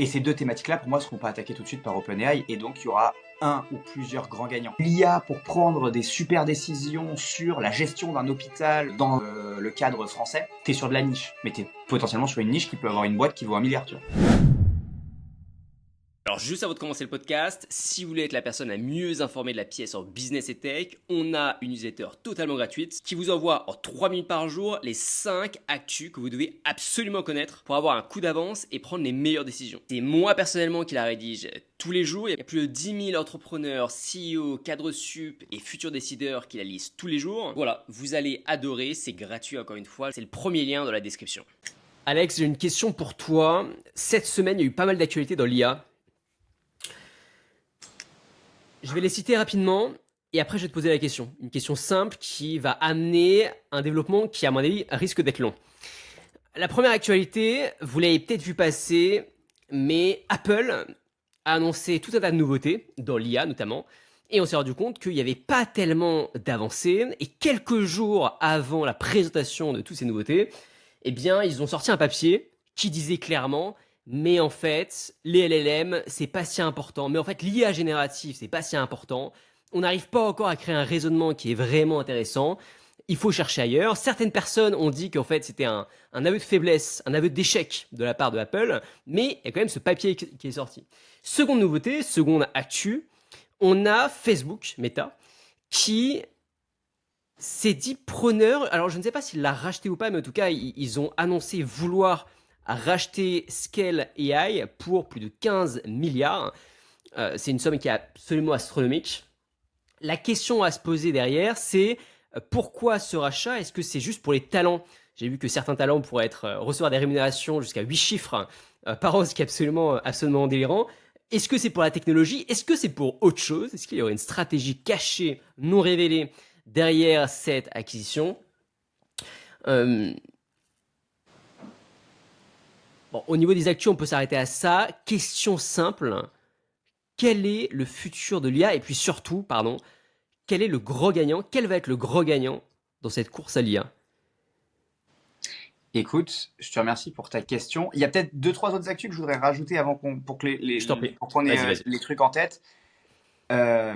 Et ces deux thématiques-là, pour moi, ne seront pas attaquées tout de suite par OpenAI, et donc il y aura un ou plusieurs grands gagnants. L'IA pour prendre des super décisions sur la gestion d'un hôpital dans le cadre français, t'es sur de la niche, mais t'es potentiellement sur une niche qui peut avoir une boîte qui vaut 1 milliard, tu vois. Alors juste avant de commencer le podcast, si vous voulez être la personne la mieux informée de la pièce en business et tech, on a une newsletter totalement gratuite qui vous envoie en 3 minutes par jour les 5 actus que vous devez absolument connaître pour avoir un coup d'avance et prendre les meilleures décisions. C'est moi personnellement qui la rédige tous les jours. Il y a plus de 10 000 entrepreneurs, CEO, cadres sup et futurs décideurs qui la lisent tous les jours. Voilà, vous allez adorer, c'est gratuit encore une fois, c'est le premier lien dans la description. Alex, j'ai une question pour toi. Cette semaine, il y a eu pas mal d'actualités dans l'IA. Je vais les citer rapidement et après je vais te poser la question. Une question simple qui va amener un développement qui, à mon avis, risque d'être long. La première actualité, vous l'avez peut-être vu passer, mais Apple a annoncé tout un tas de nouveautés, dans l'IA notamment, et on s'est rendu compte qu'il n'y avait pas tellement d'avancées. Et quelques jours avant la présentation de toutes ces nouveautés, eh bien, ils ont sorti un papier qui disait clairement mais en fait, les LLM, c'est pas si important. Mais en fait, l'IA générative, c'est pas si important. On n'arrive pas encore à créer un raisonnement qui est vraiment intéressant. Il faut chercher ailleurs. Certaines personnes ont dit qu'en fait, c'était un aveu de faiblesse, un aveu d'échec de la part de Apple. Mais il y a quand même ce papier qui est sorti. Seconde nouveauté, seconde actu, on a Facebook, Meta, qui s'est dit preneur. Alors, je ne sais pas s'il l'a racheté ou pas, mais en tout cas, ils ont annoncé vouloir a racheté Scale AI pour plus de 15 milliards. C'est une somme qui est absolument astronomique. La question à se poser derrière, c'est pourquoi ce rachat? Est-ce que c'est juste pour les talents? J'ai vu que certains talents pourraient recevoir des rémunérations jusqu'à 8 chiffres par an, ce qui est absolument délirant. Est-ce que c'est pour la technologie? Est-ce que c'est pour autre chose? Est-ce qu'il y aurait une stratégie cachée, non révélée derrière cette acquisition? Bon, au niveau des actus, on peut s'arrêter à ça. Question simple. Quel est le futur de l'IA? Et puis surtout, pardon, quel est le gros gagnant? Quel va être le gros gagnant dans cette course à l'IA? Écoute, je te remercie pour ta question. Il y a peut-être 2, 3 autres actus que je voudrais rajouter avant pour que Je t'en prie. pour qu'on ait Vas-y. les trucs en tête.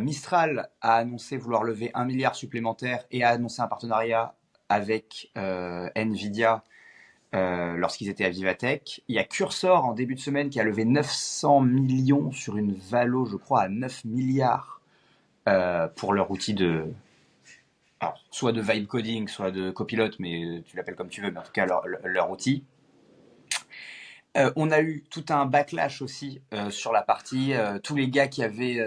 Mistral a annoncé vouloir lever 1 milliard supplémentaire et a annoncé un partenariat avec Nvidia lorsqu'ils étaient à Vivatech. Il y a Cursor en début de semaine qui a levé 900 millions sur une valo, je crois, à 9 milliards pour leur outil alors, soit de vibe coding, soit de copilote, mais tu l'appelles comme tu veux, mais en tout cas leur outil. On a eu tout un backlash aussi sur la partie, tous les gars qui avaient,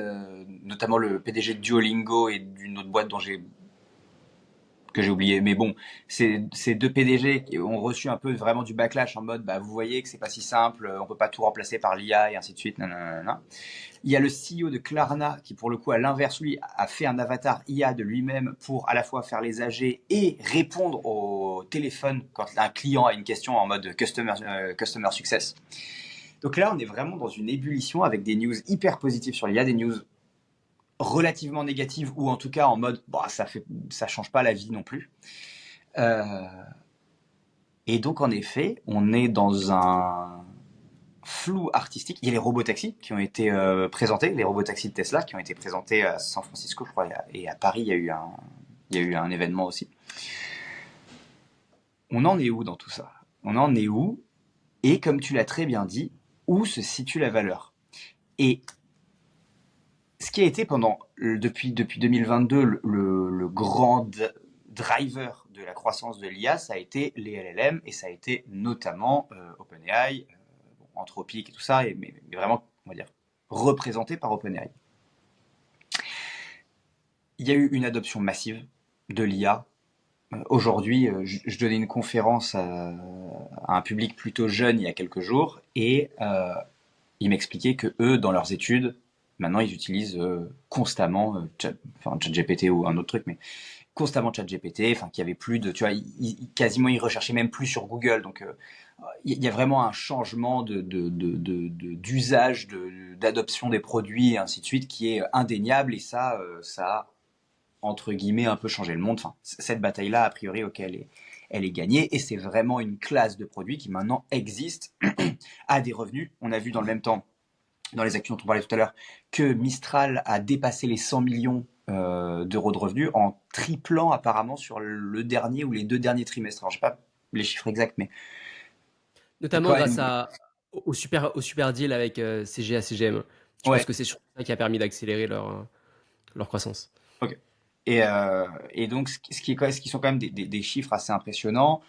notamment le PDG de Duolingo et d'une autre boîte que j'ai oublié, mais bon, ces deux PDG qui ont reçu un peu vraiment du backlash en mode, bah vous voyez que c'est pas si simple, on peut pas tout remplacer par l'IA et ainsi de suite, nanana. Il y a le CEO de Klarna qui, pour le coup, à l'inverse, lui, a fait un avatar IA de lui-même pour à la fois faire les AG et répondre au téléphone quand un client a une question en mode customer success. Donc là, on est vraiment dans une ébullition avec des news hyper positives sur l'IA, des news relativement négatives ou en tout cas en mode bah, ça change pas la vie non plus. Et donc, en effet, on est dans un flou artistique. Il y a les robotaxis qui ont été présentés, les robotaxis de Tesla qui ont été présentés à San Francisco, je crois, et à Paris, il y a eu un événement aussi. On en est où dans tout ça? On en est où? Et comme tu l'as très bien dit, où se situe la valeur? Et ce qui a été depuis 2022 le grand driver de la croissance de l'IA, ça a été les LLM et ça a été notamment OpenAI, Anthropic et tout ça, mais vraiment, on va dire, représenté par OpenAI. Il y a eu une adoption massive de l'IA. Aujourd'hui, je donnais une conférence à un public plutôt jeune il y a quelques jours et ils m'expliquaient que eux, dans leurs études, maintenant ils utilisent constamment ChatGPT ou un autre truc, mais constamment ChatGPT, enfin qu'il y avait plus de, tu vois, quasiment ils recherchaient même plus sur Google, donc il y a vraiment un changement d'usage, d'adoption des produits et ainsi de suite qui est indéniable et ça a entre guillemets un peu changé le monde. Enfin, cette bataille-là, a priori, ok, elle est gagnée, et c'est vraiment une classe de produits qui maintenant existe, a des revenus. On a vu dans le même temps, dans les actions dont on parlait tout à l'heure, que Mistral a dépassé les 100 millions d'euros de revenus en triplant apparemment sur le dernier ou les 2 derniers trimestres. Alors, je sais pas les chiffres exacts, mais Notamment quand grâce même. au super deal avec CGA, CGM. Je pense Ouais, que c'est surtout ça qui a permis d'accélérer leur croissance. ok. Et donc, ce qui sont quand même des chiffres assez impressionnants.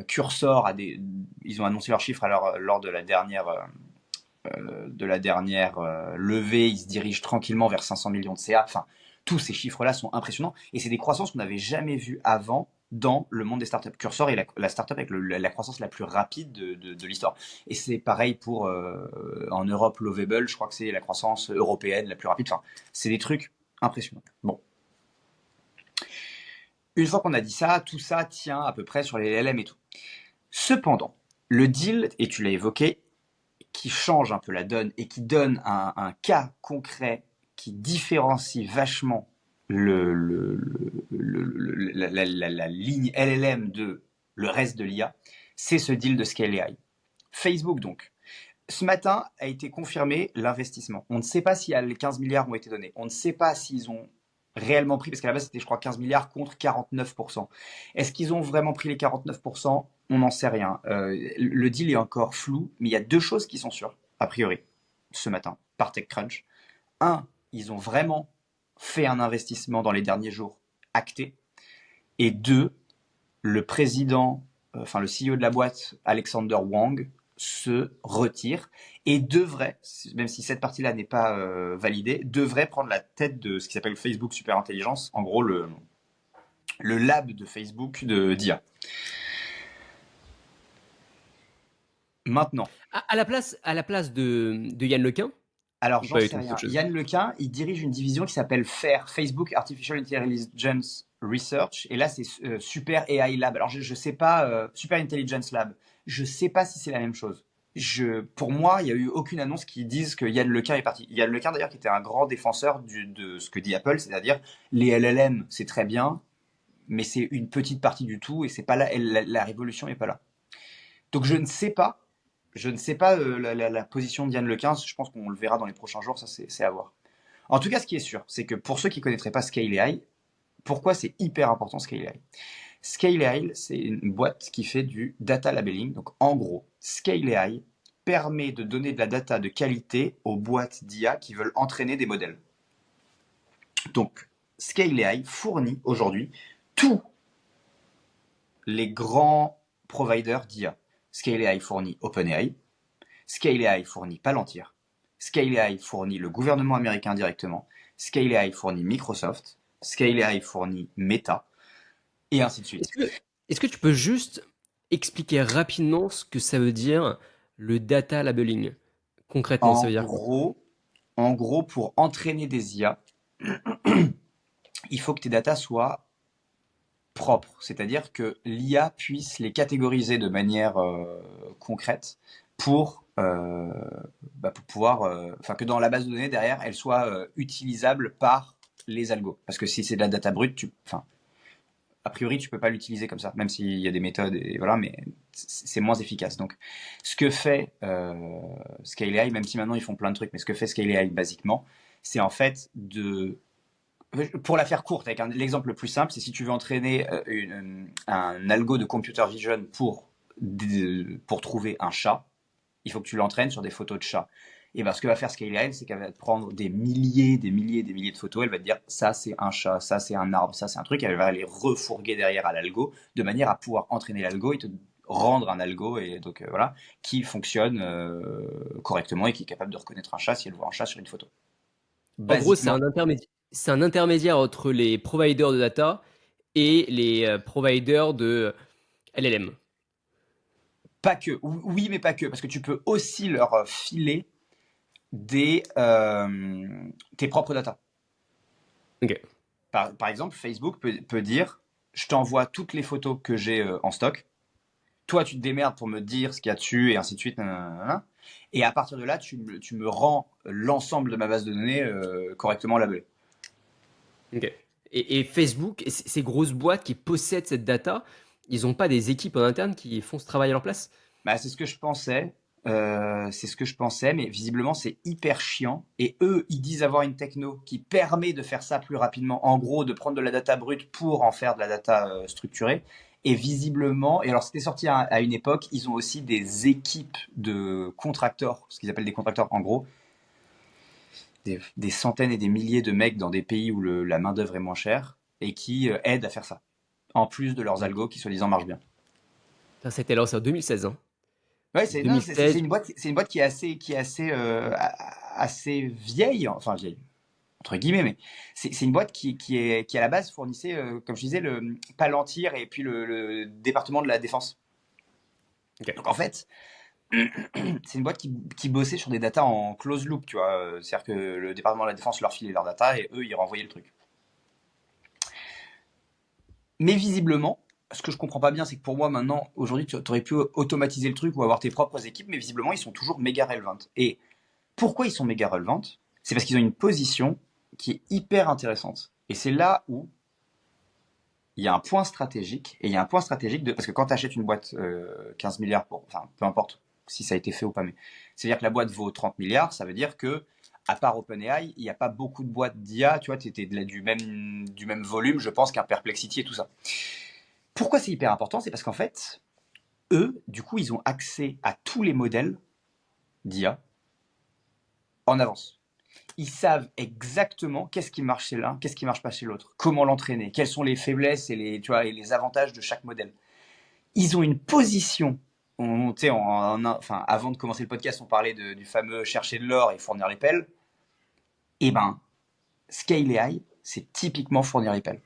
Cursor ils ont annoncé leurs chiffres lors de la dernière levée. Ils se dirigent tranquillement vers 500 millions de CA. Enfin, tous ces chiffres-là sont impressionnants, et c'est des croissances qu'on n'avait jamais vues avant dans le monde des startups. Cursor est la startup avec la croissance la plus rapide de l'histoire. Et c'est pareil pour en Europe, Lovable, je crois que c'est la croissance européenne la plus rapide. Enfin, c'est des trucs impressionnants. Bon. Une fois qu'on a dit ça, tout ça tient à peu près sur les LLM et tout. Cependant, le deal, et tu l'as évoqué, qui change un peu la donne et qui donne un cas concret qui différencie vachement la ligne LLM de le reste de l'IA, c'est ce deal de Scale AI. Facebook, donc. Ce matin a été confirmé l'investissement. On ne sait pas si les 15 milliards ont été donnés. On ne sait pas s'ils ont réellement pris, parce qu'à la base c'était je crois 15 milliards contre 49%. Est-ce qu'ils ont vraiment pris les 49%? On n'en sait rien. Le deal est encore flou, mais il y a deux choses qui sont sûres, a priori, ce matin, par TechCrunch. Un, ils ont vraiment fait un investissement dans les derniers jours acté. Et deux, le président, enfin le CEO de la boîte, Alexander Wang, se retire et devrait, même si cette partie-là n'est pas validée, devrait prendre la tête de ce qui s'appelle Facebook Super Intelligence, en gros le lab de Facebook d'IA. Maintenant, À la place de Yann Lequin, alors ou j'en pas du sais tout, autre rien. chose. Yann Lequin, il dirige une division qui s'appelle FAIR, Facebook Artificial Intelligence Research, et là c'est Super AI Lab. Alors je sais pas, Super Intelligence Lab, je sais pas si c'est la même chose. Pour moi, il n'y a eu aucune annonce qui dise que Yann Lequin est parti. Yann Lequin d'ailleurs qui était un grand défenseur de ce que dit Apple, c'est-à-dire les LLM c'est très bien, mais c'est une petite partie du tout, et c'est pas là, la révolution n'est pas là. Donc je ne sais pas. Je ne sais pas la position de Yann Lequin. Je pense qu'on le verra dans les prochains jours. Ça, c'est à voir. En tout cas, ce qui est sûr, c'est que pour ceux qui ne connaîtraient pas Scale AI, pourquoi c'est hyper important Scale AI? Scale AI, c'est une boîte qui fait du data labeling. Donc en gros, Scale AI permet de donner de la data de qualité aux boîtes d'IA qui veulent entraîner des modèles. Donc Scale AI fournit aujourd'hui tous les grands providers d'IA. Scale AI fournit OpenAI, Scale AI fournit Palantir, Scale AI fournit le gouvernement américain directement, Scale AI fournit Microsoft, Scale AI fournit Meta, et ainsi de Est-ce suite. que, est-ce que tu peux juste expliquer rapidement ce que ça veut dire le data labeling? Concrètement, ça En veut dire quoi? gros, en gros, pour entraîner des IA, il faut que tes datas soient propres, c'est-à-dire que l'IA puisse les catégoriser de manière concrète pour, pour pouvoir, enfin que dans la base de données derrière, elle soit utilisable par les algos. Parce que si c'est de la data brute, enfin, a priori, tu peux pas l'utiliser comme ça, même s'il y a des méthodes et voilà, mais c'est moins efficace. Donc, ce que fait Scale AI, même si maintenant ils font plein de trucs, mais ce que fait Scale AI basiquement, c'est en fait pour la faire courte, avec l'exemple le plus simple, c'est si tu veux entraîner un algo de computer vision pour trouver un chat, il faut que tu l'entraînes sur des photos de chats. Et ben, ce que va faire Scale AI, c'est qu'elle va te prendre des milliers, des milliers, des milliers de photos. Elle va te dire ça c'est un chat, ça c'est un arbre, ça c'est un truc. Elle va les refourguer derrière à l'algo de manière à pouvoir entraîner l'algo et te rendre un algo et donc voilà qui fonctionne correctement et qui est capable de reconnaître un chat si elle voit un chat sur une photo. En gros, c'est Basiquement, c'est un intermédiaire entre les providers de data et les providers de LLM. pas que. Oui, mais pas que, parce que tu peux aussi leur filer tes propres datas. Ok. Par exemple, Facebook peut dire, je t'envoie toutes les photos que j'ai en stock. Toi, tu te démerdes pour me dire ce qu'il y a dessus et ainsi de suite. Nanana. Et à partir de là, tu me rends l'ensemble de ma base de données correctement labellée. Ok. Et Facebook, ces grosses boîtes qui possèdent cette data, ils n'ont pas des équipes en interne qui font ce travail à leur place? Bah, c'est ce que je pensais. C'est ce que je pensais, mais visiblement c'est hyper chiant. Et eux, ils disent avoir une techno qui permet de faire ça plus rapidement. En gros, de prendre de la data brute pour en faire de la data structurée. Et visiblement, et alors c'était sorti à une époque, ils ont aussi des équipes de contracteurs, ce qu'ils appellent des contracteurs en gros, des centaines et des milliers de mecs dans des pays où la main-d'œuvre est moins chère et qui aident à faire ça. En plus de leurs algos qui soi-disant marchent bien. Ça, c'était lancé en 2016, hein. Ouais, c'est non, c'est 2016. une boîte qui est assez assez vieille, enfin vieille entre guillemets, mais c'est une boîte qui à la base fournissait, comme je disais, le Palantir et puis le département de la défense. Ok. Donc en fait, c'est une boîte qui bossait sur des datas en close loop, tu vois. C'est-à-dire que le département de la défense leur filait leurs datas et eux ils renvoyaient le truc. Mais visiblement, ce que je comprends pas bien, c'est que pour moi maintenant, aujourd'hui, tu aurais pu automatiser le truc ou avoir tes propres équipes, mais visiblement ils sont toujours méga relevantes. Et pourquoi ils sont méga relevantes? C'est parce qu'ils ont une position qui est hyper intéressante. Et c'est là où il y a un point stratégique, et il y a un point stratégique parce que quand tu achètes une boîte 15 milliards enfin, peu importe si ça a été fait ou pas, mais c'est-à-dire que la boîte vaut 30 milliards, ça veut dire que, à part OpenAI, il n'y a pas beaucoup de boîtes d'IA, tu vois, tu étais du même volume, je pense, qu'un Perplexity et tout ça. Pourquoi c'est hyper important? C'est parce qu'en fait, eux, du coup, ils ont accès à tous les modèles d'IA en avance. Ils savent exactement qu'est-ce qui marche chez l'un, qu'est-ce qui marche pas chez l'autre, comment l'entraîner, quelles sont les faiblesses et tu vois, et les avantages de chaque modèle. Ils ont une position. Enfin, avant de commencer le podcast, on parlait du fameux chercher de l'or et fournir les pelles. Eh ben, Scale AI, c'est typiquement fournir les pelles.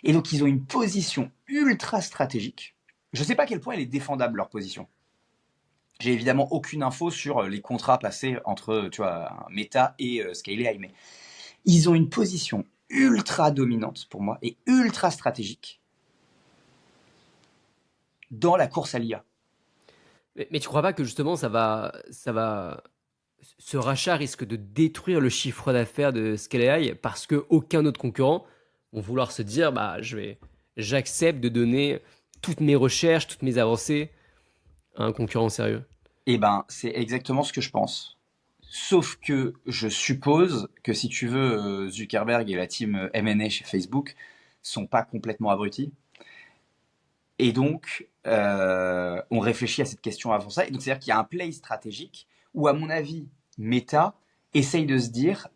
Et donc, ils ont une position ultra stratégique. Je ne sais pas à quel point elle est défendable, leur position. J'ai évidemment aucune info sur les contrats passés entre, tu vois, Meta et Scale AI, mais ils ont une position ultra dominante pour moi et ultra stratégique dans la course à l'IA. Mais tu crois pas que justement ce rachat risque de détruire le chiffre d'affaires de Scale AI parce que aucun autre concurrent vont vouloir se dire, bah, j'accepte de donner toutes mes recherches, toutes mes avancées à un concurrent sérieux. Eh ben, c'est exactement ce que je pense. Sauf que je suppose que si tu veux, Zuckerberg et la team M&A chez Facebook sont pas complètement abrutis. Et donc, on réfléchit à cette question avant ça. Et donc, c'est-à-dire qu'il y a un play stratégique où, à mon avis, Meta essaye de se dire,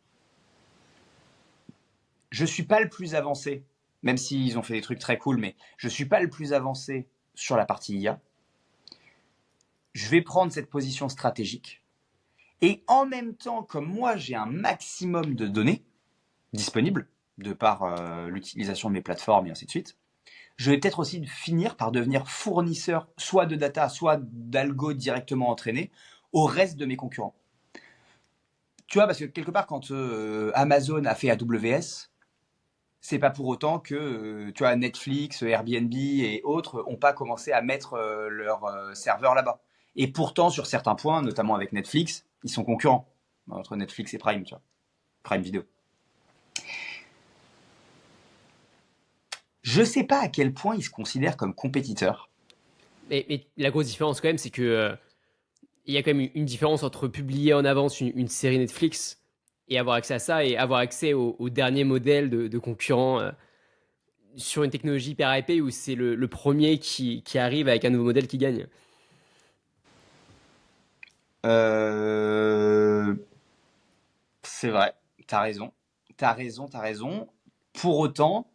je suis pas le plus avancé, même s'ils ont fait des trucs très cool, mais je suis pas le plus avancé sur la partie IA. Je vais prendre cette position stratégique. Et en même temps, comme moi, j'ai un maximum de données disponibles, de par l'utilisation de mes plateformes et ainsi de suite, je vais peut-être aussi finir par devenir fournisseur soit de data, soit d'algo directement entraînés au reste de mes concurrents. Tu vois, parce que quelque part, quand Amazon a fait AWS, c'est pas pour autant que tu vois, Netflix, Airbnb et autres ont pas commencé à mettre leurs serveurs là-bas. Et pourtant, sur certains points, notamment avec Netflix, ils sont concurrents entre Netflix et Prime, tu vois, Prime Video. Je sais pas à quel point ils se considèrent comme compétiteurs. Mais la grosse différence quand même, c'est que il y a quand même une différence entre publier en avance une série Netflix et avoir accès à ça et avoir accès au dernier modèle de concurrents sur une technologie hyper hypée où c'est le premier qui arrive avec un nouveau modèle qui gagne. Euh, c'est vrai, t'as raison. T'as raison, t'as raison. Pour autant,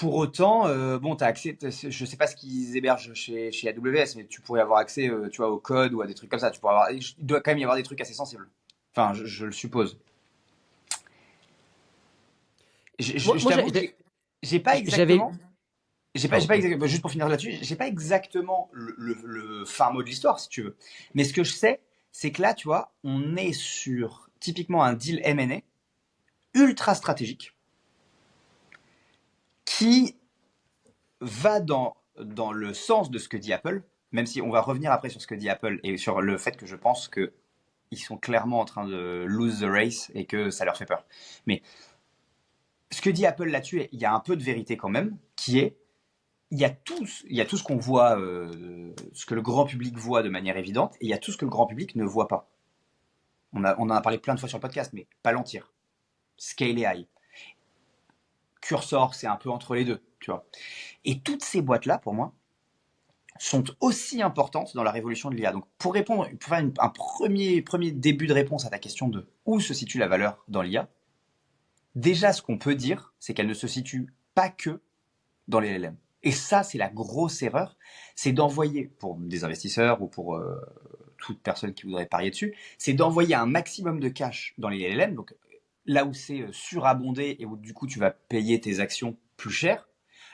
bon, t'as accès, je sais pas ce qu'ils hébergent chez AWS, mais tu pourrais avoir accès, tu vois, au code ou à des trucs comme ça. Il doit quand même y avoir des trucs assez sensibles. Enfin, je le suppose. Moi, Je moi t'avoue que j'ai pas j'avais. exactement, j'ai Pardon. pas exactement, juste pour finir là-dessus, j'ai pas exactement le fin mot de l'histoire, si tu veux. Mais ce que je sais, c'est que là, tu vois, on est sur typiquement un deal M&A ultra stratégique qui va dans le sens de ce que dit Apple, même si on va revenir après sur ce que dit Apple et sur le fait que je pense que ils sont clairement en train de lose the race et que ça leur fait peur. Mais ce que dit Apple là-dessus, il y a un peu de vérité quand même, qui est, il y a tout ce qu'on voit, ce que le grand public voit de manière évidente, et il y a tout ce que le grand public ne voit pas. On en a parlé plein de fois sur le podcast, mais Palantir, Scale AI, Cursor, c'est un peu entre les deux, tu vois. Et toutes ces boîtes-là, pour moi, sont aussi importantes dans la révolution de l'IA. Donc, pour répondre, pour faire un premier début de réponse à ta question de où se situe la valeur dans l'IA, déjà, ce qu'on peut dire, c'est qu'elle ne se situe pas que dans les LLM. Et ça, c'est la grosse erreur, c'est d'envoyer, pour des investisseurs ou pour toute personne qui voudrait parier dessus, c'est d'envoyer un maximum de cash dans les LLM, donc là où c'est surabondé et où du coup tu vas payer tes actions plus cher,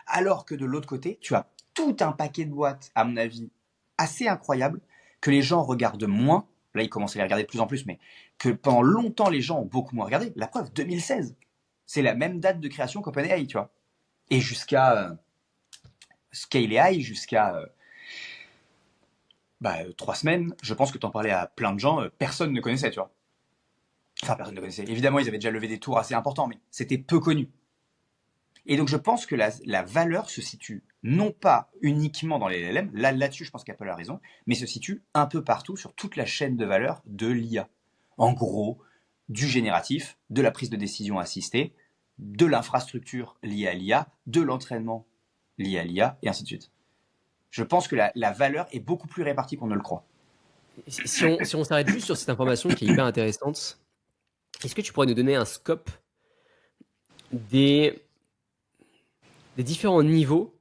alors que de l'autre côté, tu as tout un paquet de boîtes, à mon avis, assez incroyable, que les gens regardent moins. Là, ils commencent à les regarder de plus en plus, mais que pendant longtemps, les gens ont beaucoup moins regardé. La preuve, 2016, c'est la même date de création qu'OpenAI, tu vois. Et jusqu'à Scale AI, jusqu'à 3 semaines, je pense que tu en parlais à plein de gens, personne ne connaissait, tu vois. Enfin, personne ne connaissait. Évidemment, ils avaient déjà levé des tours assez importants, mais c'était peu connu. Et donc, je pense que la valeur se situe non pas uniquement dans les LLM, là-dessus, je pense qu'Apple a raison, mais se situe un peu partout sur toute la chaîne de valeur de l'IA. En gros, du génératif, de la prise de décision assistée, de l'infrastructure liée à l'IA, de l'entraînement lié à l'IA, et ainsi de suite. Je pense que la valeur est beaucoup plus répartie qu'on ne le croit. Si on s'arrête juste sur cette information qui est hyper intéressante, est-ce que tu pourrais nous donner un scope des, des différents niveaux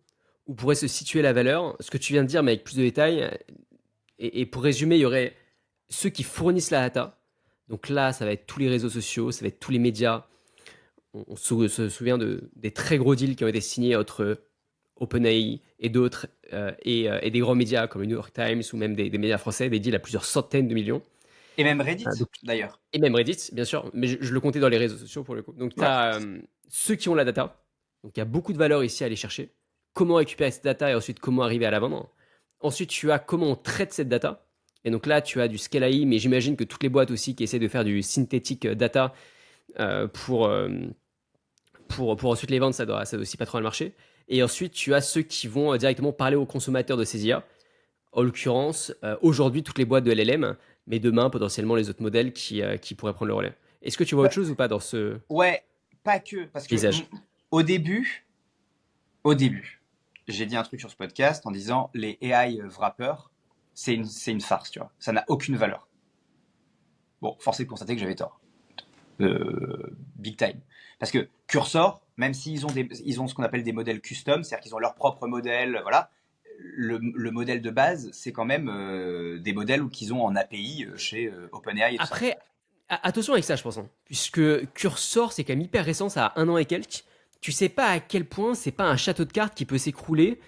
où pourrait se situer la valeur? Ce que tu viens de dire, mais avec plus de détails. Et pour résumer, il y aurait ceux qui fournissent la data. Donc là, ça va être tous les réseaux sociaux, ça va être tous les médias. On se souvient des très gros deals qui ont été signés entre OpenAI et d'autres, et des grands médias comme le New York Times ou même des médias français, des deals à plusieurs centaines de millions. Et même Reddit, Donc, d'ailleurs. et même Reddit, bien sûr, mais je le comptais dans les réseaux sociaux pour le coup. Donc, tu Ouais. as ceux qui ont la data. Donc, il y a beaucoup de valeur ici à aller chercher. Comment récupérer cette data et ensuite comment arriver à la vendre. Ensuite, tu as comment on traite cette data. Et donc là, tu as du Scale AI, mais j'imagine que toutes les boîtes aussi qui essaient de faire du synthétique data pour ensuite les vendre, ça doit aussi pas trop mal marcher. Et ensuite, tu as ceux qui vont directement parler aux consommateurs de ces IA. En l'occurrence, aujourd'hui, toutes les boîtes de LLM, mais demain, potentiellement, les autres modèles qui pourraient prendre le relais. Est-ce que tu vois autre chose ou pas dans ce Ouais, pas que, parce que paysage? au début, au début, j'ai dit un truc sur ce podcast en disant les AI wrappers, c'est une farce, tu vois. Ça n'a aucune valeur. Bon, force est de constater que j'avais tort. Big time. Parce que Cursor, même s'ils ont, ils ont ce qu'on appelle des modèles custom, c'est-à-dire qu'ils ont leur propre modèle, voilà, le modèle de base, c'est quand même des modèles qu'ils ont en API chez OpenAI et tout ça. Après, attention avec ça, je pense, hein, puisque Cursor, c'est quand même hyper récent, ça a 1 an et quelques. Tu sais pas à quel point c'est pas un château de cartes qui peut s'écrouler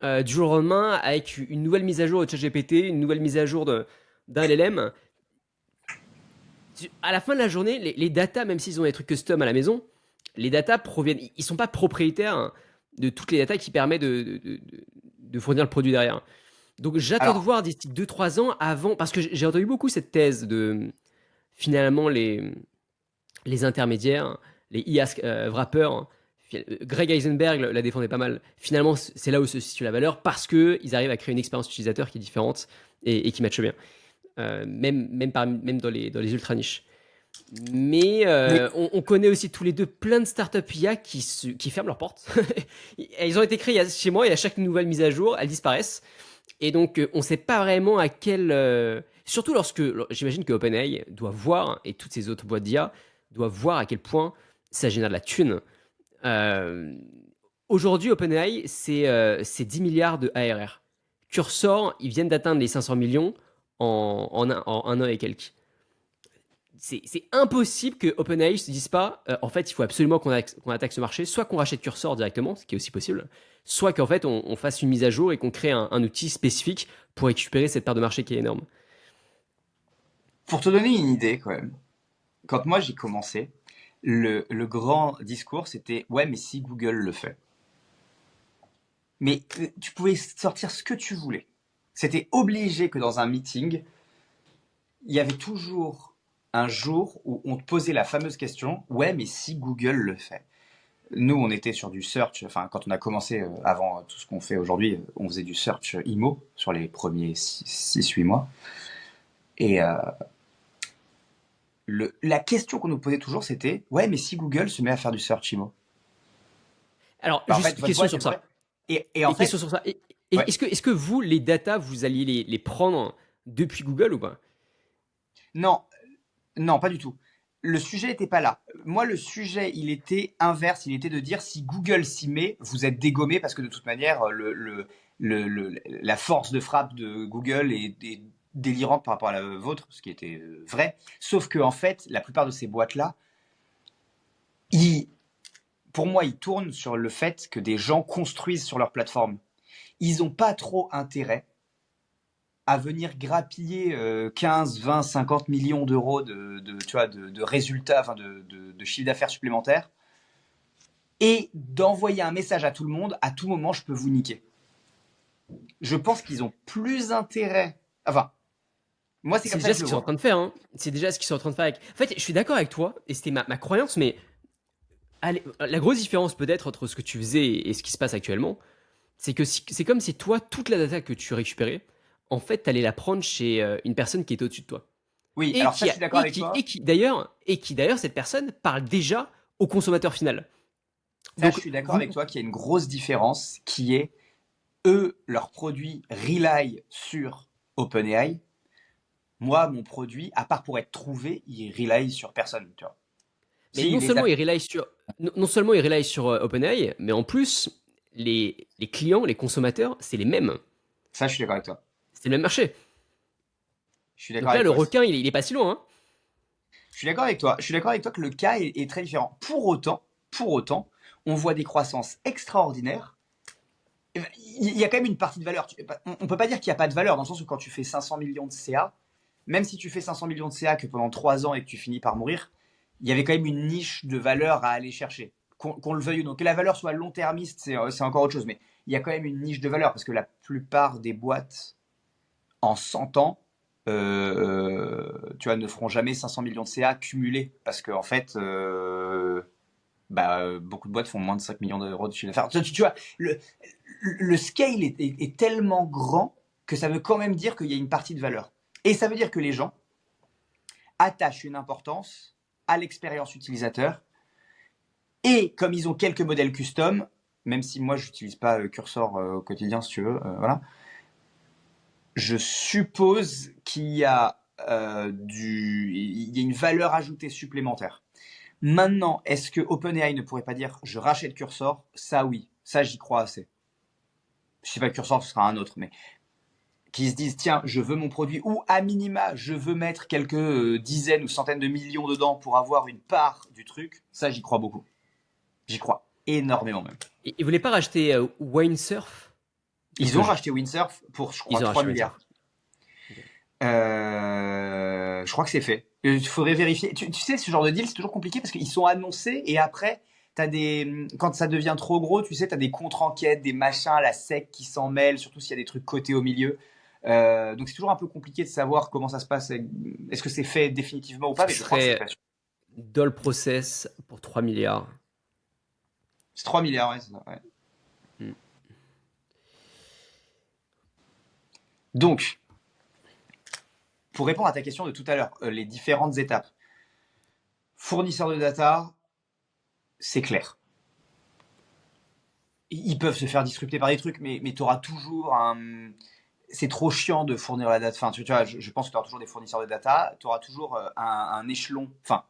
du jour au lendemain avec une nouvelle mise à jour de ChatGPT, une nouvelle mise à jour d'un LLM. À la fin de la journée, les datas, même s'ils ont des trucs custom à la maison, les datas proviennent, ils sont pas propriétaires hein, de toutes les datas qui permettent de fournir le produit derrière. Donc j'attends de Alors, voir d'ici 2-3 ans avant, parce que j'ai entendu beaucoup cette thèse de finalement les intermédiaires, les IA wrappers. Greg Eisenberg la défendait pas mal. Finalement, c'est là où se situe la valeur parce qu'ils arrivent à créer une expérience utilisateur qui est différente et qui matche bien. Même dans les ultra niches. Mais mais on connaît aussi tous les deux plein de startups IA qui ferment leurs portes. Elles ont été créées chez moi et à chaque nouvelle mise à jour, elles disparaissent. Et donc, on ne sait pas vraiment à quel. Surtout lorsque. J'imagine que OpenAI doit voir, et toutes ces autres boîtes d'IA doivent voir à quel point ça génère de la thune. Euh, Aujourd'hui, OpenAI, c'est 10 milliards de ARR. Cursor, ils viennent d'atteindre les 500 millions en 1 an et quelques. C'est impossible que OpenAI se dise pas, en fait, il faut absolument qu'on attaque ce marché, soit qu'on rachète Cursor directement, ce qui est aussi possible, soit qu'en fait, on fasse une mise à jour et qu'on crée un outil spécifique pour récupérer cette part de marché qui est énorme. pour te donner une idée, quand même, quand moi j'ai commencé, le grand discours c'était ouais, mais si Google le fait. Mais tu pouvais sortir ce que tu voulais. C'était obligé que dans un meeting, il y avait toujours un jour où on te posait la fameuse question ouais, mais si Google le fait. nous, on était sur du search. Enfin, quand on a commencé, avant tout ce qu'on fait aujourd'hui, on faisait du search IMO sur les premiers 6-8 mois. Et la question qu'on nous posait toujours, c'était, ouais, mais si Google se met à faire du search IMO. Alors, Bah, en juste fait, une votre question boîte, elle sur pourrait. ça. Et en Et question fait, sur ça. ouais. Est-ce que vous, les data, vous alliez les prendre depuis Google ou pas? Non, non, pas du tout. Le sujet n'était pas là. Moi, le sujet, il était inverse. Il était de dire si Google s'y met, vous êtes dégommé parce que de toute manière, la force de frappe de Google est délirante par rapport à la vôtre, ce qui était vrai. Sauf que, en fait, la plupart de ces boîtes-là, ils, pour moi, ils tournent sur le fait que des gens construisent sur leur plateforme. Ils n'ont pas trop intérêt à venir grappiller 15, 20, 50 millions d'euros tu vois, de résultats, enfin de chiffre d'affaires supplémentaires, et d'envoyer un message à tout le monde, à tout moment, je peux vous niquer. Je pense qu'ils ont plus intérêt. Enfin, moi, c'est C'est comme ça déjà que ce je le qu'ils sont en vois. train de faire, hein. C'est déjà ce qu'ils sont en train de faire avec. En fait, je suis d'accord avec toi, et c'était ma croyance, mais allez, la grosse différence peut-être entre ce que tu faisais et ce qui se passe actuellement, c'est que c'est comme si toi, toute la data que tu récupérais, en fait, tu allais la prendre chez une personne qui est au-dessus de toi. Oui, Et alors ça, qui, je a, suis d'accord avec et toi. qui d'ailleurs, cette personne parle déjà au consommateur final. Ça, je Donc, suis d'accord avec vous, toi qu'il y a une grosse différence qui est, eux, leurs produits rely sur OpenAI. Moi, mon produit, à part pour être trouvé, il rely sur personne, tu vois. mais Si, les app- non seulement ils rely sur OpenAI, mais en plus, les clients, les consommateurs, c'est les mêmes. Ça, je suis d'accord avec toi. C'est le même marché. Je suis d'accord Donc là, avec le toi. requin, il est pas si loin, hein. Je suis d'accord avec toi. Je suis d'accord avec toi que le cas est très différent. Pour autant, on voit des croissances extraordinaires. Il y a quand même une partie de valeur. On peut pas dire qu'il n'y a pas de valeur, dans le sens où quand tu fais 500 millions de CA, même si tu fais 500 millions de CA que pendant 3 ans et que tu finis par mourir, il y avait quand même une niche de valeur à aller chercher. Qu'on le veuille ou non. Que la valeur soit long-termiste, c'est encore autre chose. Mais il y a quand même une niche de valeur, parce que la plupart des boîtes, en 100 ans, tu vois, ne feront jamais 500 millions de CA cumulés. Parce qu'en fait, beaucoup de boîtes font moins de 5 millions d'euros de chiffre d'affaires. Tu vois, le scale est tellement grand que ça veut quand même dire qu'il y a une partie de valeur. Et ça veut dire que les gens attachent une importance à l'expérience utilisateur. Et comme ils ont quelques modèles custom, même si moi, je n'utilise pas Cursor au quotidien, si tu veux, voilà, je suppose qu'il y a il y a une valeur ajoutée supplémentaire. Maintenant, est-ce que OpenAI ne pourrait pas dire je rachète Cursor? Ça, oui. Ça, j'y crois assez. Je sais pas, Cursor, ce sera un autre, mais qui se disent tiens, je veux mon produit, ou à minima, je veux mettre quelques dizaines ou centaines de millions dedans pour avoir une part du truc. Ça, j'y crois beaucoup. J'y crois énormément même. Et ils voulaient pas racheter Winesurf? Parce Ils que ont racheté Windsurf pour, je crois, ils ont 3 racheté Winesurf. milliards. Ok. Je crois que c'est fait. Il faudrait vérifier. Tu sais, ce genre de deal, c'est toujours compliqué parce qu'ils sont annoncés et après, quand ça devient trop gros, tu sais, t'as des contre-enquêtes, des machins, la SEC qui s'en mêle, surtout s'il y a des trucs cotés au milieu. Donc c'est toujours un peu compliqué de savoir comment ça se passe. Est-ce que c'est fait définitivement ou pas? Ce Mais je crois que c'est serait fait. dans le process pour 3 milliards. C'est 3 milliards, ouais, c'est ça, ouais. Hmm. Donc, pour répondre à ta question de tout à l'heure, les différentes étapes. Fournisseur de data, c'est clair. Ils peuvent se faire disrupter par des trucs, mais tu auras toujours un. C'est trop chiant de fournir la data. Enfin, tu vois, je pense que tu auras toujours des fournisseurs de data, tu auras toujours un échelon. Enfin,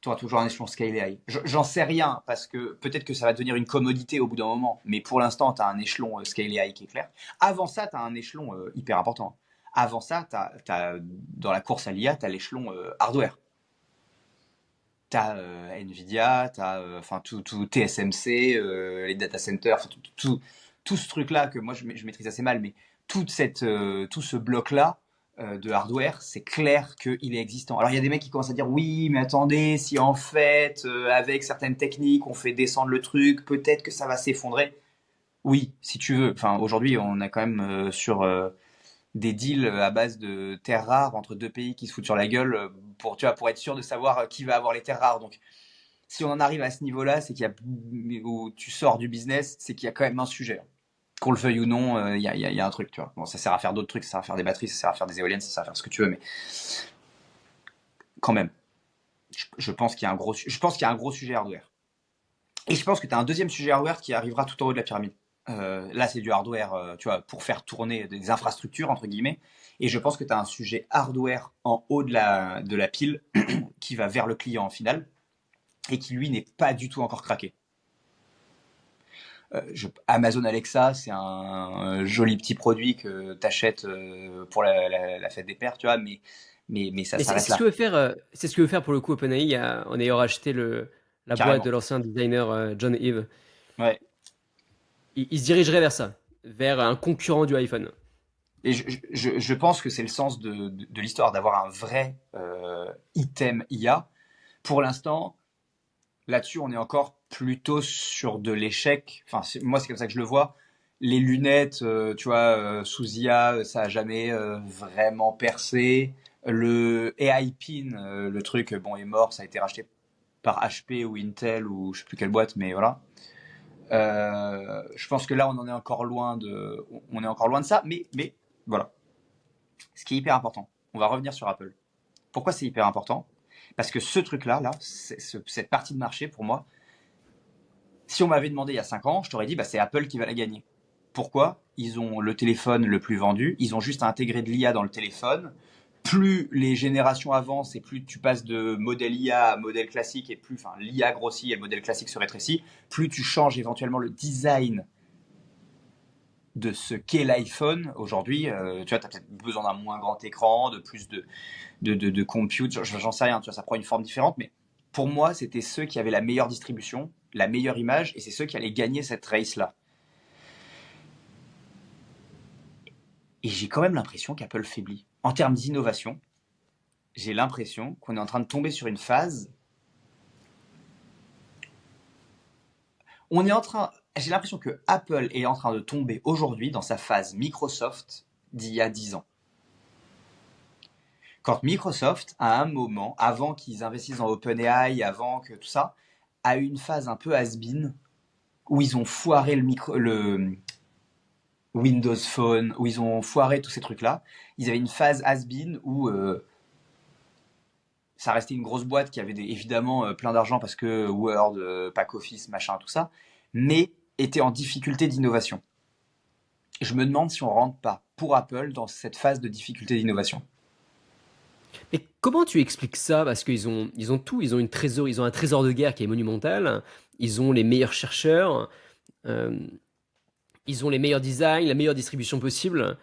tu auras toujours un échelon scale AI. J'en sais rien, parce que peut-être que ça va devenir une commodité au bout d'un moment, mais pour l'instant, tu as un échelon scale AI qui est clair. Avant ça, tu as un échelon hyper important. Avant ça, dans la course à l'IA, tu as l'échelon hardware. T'as Nvidia, t'as enfin tout TSMC, les data centers, tout ce truc-là que moi je maîtrise assez mal, mais tout ce bloc-là de hardware, c'est clair qu'il est existant. Alors il y a des mecs qui commencent à dire oui, mais attendez, si en fait avec certaines techniques on fait descendre le truc, peut-être que ça va s'effondrer. Oui, si tu veux. Enfin aujourd'hui on a quand même sur des deals à base de terres rares entre deux pays qui se foutent sur la gueule pour, tu vois, pour être sûr de savoir qui va avoir les terres rares. Donc Si on en arrive à ce niveau-là, c'est qu'il y a, où tu sors du business, c'est qu'il y a quand même un sujet. Qu'on le veuille ou non, il y a un truc, tu vois. Bon, ça sert à faire d'autres trucs, ça sert à faire des batteries, ça sert à faire des éoliennes, ça sert à faire ce que tu veux, mais quand même, je pense qu'il y a un gros, je pense qu'il y a un gros sujet hardware. Et je pense que tu as un deuxième sujet hardware qui arrivera tout en haut de la pyramide. Là, c'est du hardware, tu vois, pour faire tourner des infrastructures, entre guillemets. Et je pense que tu as un sujet hardware en haut de la pile qui va vers le client en final et qui, lui, n'est pas du tout encore craqué. Amazon Alexa, c'est un joli petit produit que tu achètes pour la fête des pères, tu vois, mais ça Mais c'est s'arrête c'est ce que là. veut faire, c'est ce que veut faire pour le coup OpenAI en ayant racheté la boîte de Carrément. l'ancien designer John Ive. Ouais. Il se dirigerait vers ça, vers un concurrent du iPhone. Et je pense que c'est le sens de l'histoire, d'avoir un vrai item IA. Pour l'instant, là-dessus, on est encore plutôt sur de l'échec. Enfin, moi, c'est comme ça que je le vois. Les lunettes, tu vois, sous IA, ça a jamais vraiment percé. Le AI Pin, le truc, bon, est mort. Ça a été racheté par HP ou Intel ou je sais plus quelle boîte, mais voilà. Je pense que là, on est encore loin de ça, mais voilà. Ce qui est hyper important. On va revenir sur Apple. Pourquoi c'est hyper important? Parce que ce truc-là, cette partie de marché, pour moi, si on m'avait demandé il y a 5 ans, je t'aurais dit bah, c'est Apple qui va la gagner. Pourquoi? Ils ont le téléphone le plus vendu, ils ont juste à intégrer de l'IA dans le téléphone. Plus les générations avancent et plus tu passes de modèle IA à modèle classique et plus l'IA grossit et le modèle classique se rétrécit, plus tu changes éventuellement le design de ce qu'est l'iPhone aujourd'hui. Tu vois, tu as peut-être besoin d'un moins grand écran, de plus de compute, j'en sais rien, tu vois, ça prend une forme différente, mais pour moi, c'était ceux qui avaient la meilleure distribution, la meilleure image, et c'est ceux qui allaient gagner cette race-là. Et j'ai quand même l'impression qu'Apple faiblit. En termes d'innovation, j'ai l'impression qu'on est en train de tomber sur une phase. J'ai l'impression que Apple est en train de tomber aujourd'hui dans sa phase Microsoft d'il y a 10 ans. Quand Microsoft, à un moment, avant qu'ils investissent dans OpenAI, avant que tout ça, a eu une phase un peu has-been, où ils ont foiré le Windows Phone, où ils ont foiré tous ces trucs-là. Ils avaient une phase has-been où ça restait une grosse boîte qui avait évidemment plein d'argent parce que Word, Pack Office, machin, tout ça, mais était en difficulté d'innovation. Je me demande si on rentre pas pour Apple dans cette phase de difficulté d'innovation. Mais comment tu expliques ça? Parce ils ont tout, ils ont un trésor de guerre qui est monumental, ils ont les meilleurs chercheurs, euh, ils ont les meilleurs designs, la meilleure distribution possible.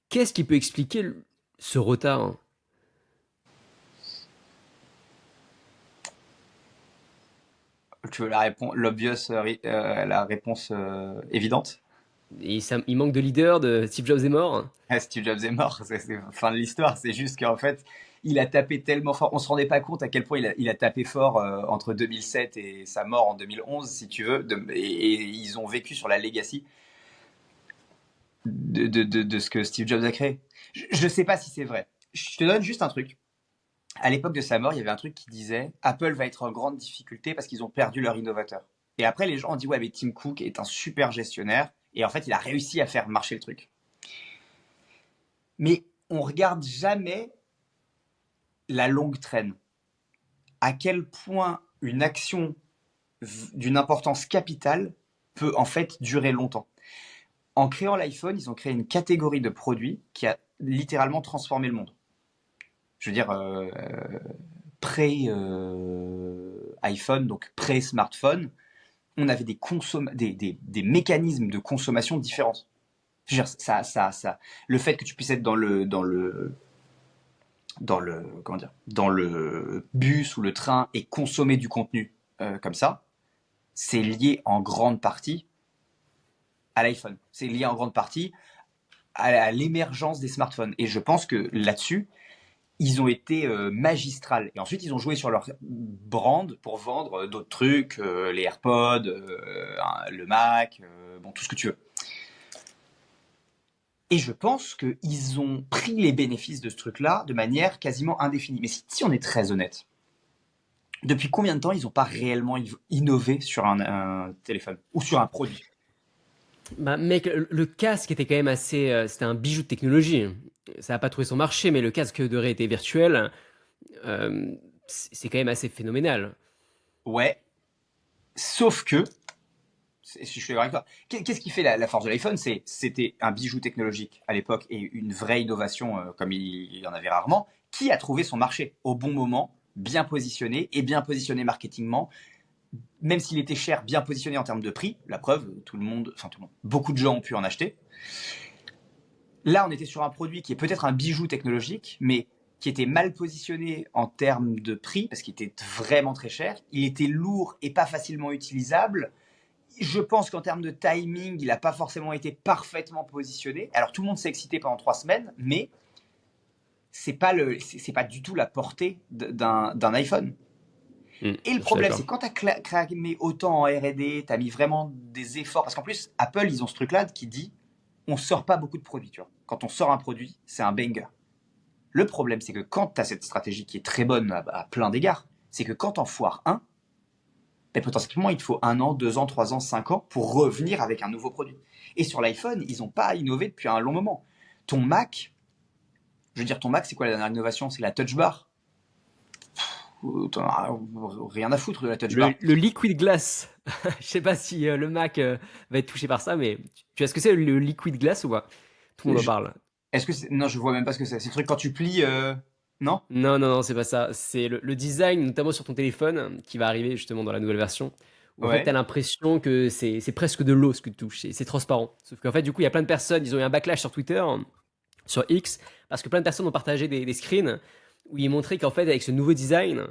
Qu'est-ce qui peut expliquer ce retard? Tu veux la réponse évidente? Il manque de leader, de Steve Jobs est mort. Steve Jobs est mort, c'est fin de l'histoire. C'est juste qu'en fait, il a tapé tellement fort. On se rendait pas compte à quel point il a tapé fort entre 2007 et sa mort en 2011, si tu veux. Et ils ont vécu sur la legacy de ce que Steve Jobs a créé. Je sais pas si c'est vrai. Je te donne juste un truc. À l'époque de sa mort, il y avait un truc qui disait Apple va être en grande difficulté parce qu'ils ont perdu leur innovateur. Et après, les gens ont dit ouais, mais Tim Cook est un super gestionnaire. Et en fait, il a réussi à faire marcher le truc. Mais on regarde jamais la longue traîne. À quel point une action d'une importance capitale peut en fait durer longtemps. En créant l'iPhone, ils ont créé une catégorie de produits qui a littéralement transformé le monde. Je veux dire, pré-iPhone, donc pré-smartphone, on avait des mécanismes de consommation différents. Je veux dire, le fait que tu puisses être dans le bus ou le train et consommer du contenu comme ça, c'est lié en grande partie à l'iPhone. C'est lié en grande partie à l'émergence des smartphones. Et je pense que là-dessus, ils ont été magistrales. Et ensuite, ils ont joué sur leur brand pour vendre d'autres trucs, les AirPods, le Mac, bon, tout ce que tu veux. Et je pense qu'ils ont pris les bénéfices de ce truc-là de manière quasiment indéfinie. Mais si on est très honnête, Depuis combien de temps ils n'ont pas réellement innové sur un téléphone ou sur un produit? Bah, mec, le casque était quand même assez. C'était un bijou de technologie. Ça n'a pas trouvé son marché, mais le casque de réalité virtuelle, c'est quand même assez phénoménal. Ouais, sauf que, si je suis d'accord avec toi, qu'est-ce qui fait la force de l'iPhone? C'était un bijou technologique à l'époque et une vraie innovation comme il y en avait rarement, qui a trouvé son marché au bon moment, bien positionné et bien positionné marketingment, même s'il était cher, bien positionné en termes de prix. La preuve, tout le monde, beaucoup de gens ont pu en acheter. Là, on était sur un produit qui est peut-être un bijou technologique, mais qui était mal positionné en termes de prix, parce qu'il était vraiment très cher. Il était lourd et pas facilement utilisable. Je pense qu'en termes de timing, il n'a pas forcément été parfaitement positionné. Alors tout le monde s'est excité pendant 3 semaines, mais c'est pas du tout la portée d'un iPhone. Et le Je suis problème, d'accord. c'est quand tu as cramé autant en R&D, tu as mis vraiment des efforts, parce qu'en plus, Apple, ils ont ce truc-là qui dit, on sort pas beaucoup de produits, tu vois. Quand on sort un produit, c'est un banger. Le problème, c'est que quand tu as cette stratégie qui est très bonne à plein d'égards, c'est que quand t'en foires un, ben potentiellement il te faut 1 an, 2 ans, 3 ans, 5 ans pour revenir avec un nouveau produit. Et sur l'iPhone, ils n'ont pas innové depuis un long moment. Ton Mac, je veux dire, ton Mac, c'est quoi la dernière innovation? C'est la Touch Bar. T'en as rien à foutre de la Touch Bar. Le liquid glass. Je sais pas si le Mac va être touché par ça, mais tu vois ce que c'est le liquid glass ou pas? Tout le monde en Je- parle. Est-ce que c'est... Non, je vois même pas ce que c'est. C'est le truc quand tu plies. Non. Non, non, non, c'est pas ça. C'est le design, notamment sur ton téléphone, qui va arriver justement dans la nouvelle version. Où en fait, t'as Ouais. l'impression que c'est presque de l'eau ce que tu touches. C'est transparent. Sauf qu'en fait, du coup, il y a plein de personnes, ils ont eu un backlash sur Twitter, sur X, parce que plein de personnes ont partagé des screens où ils montraient qu'en fait, avec ce nouveau design,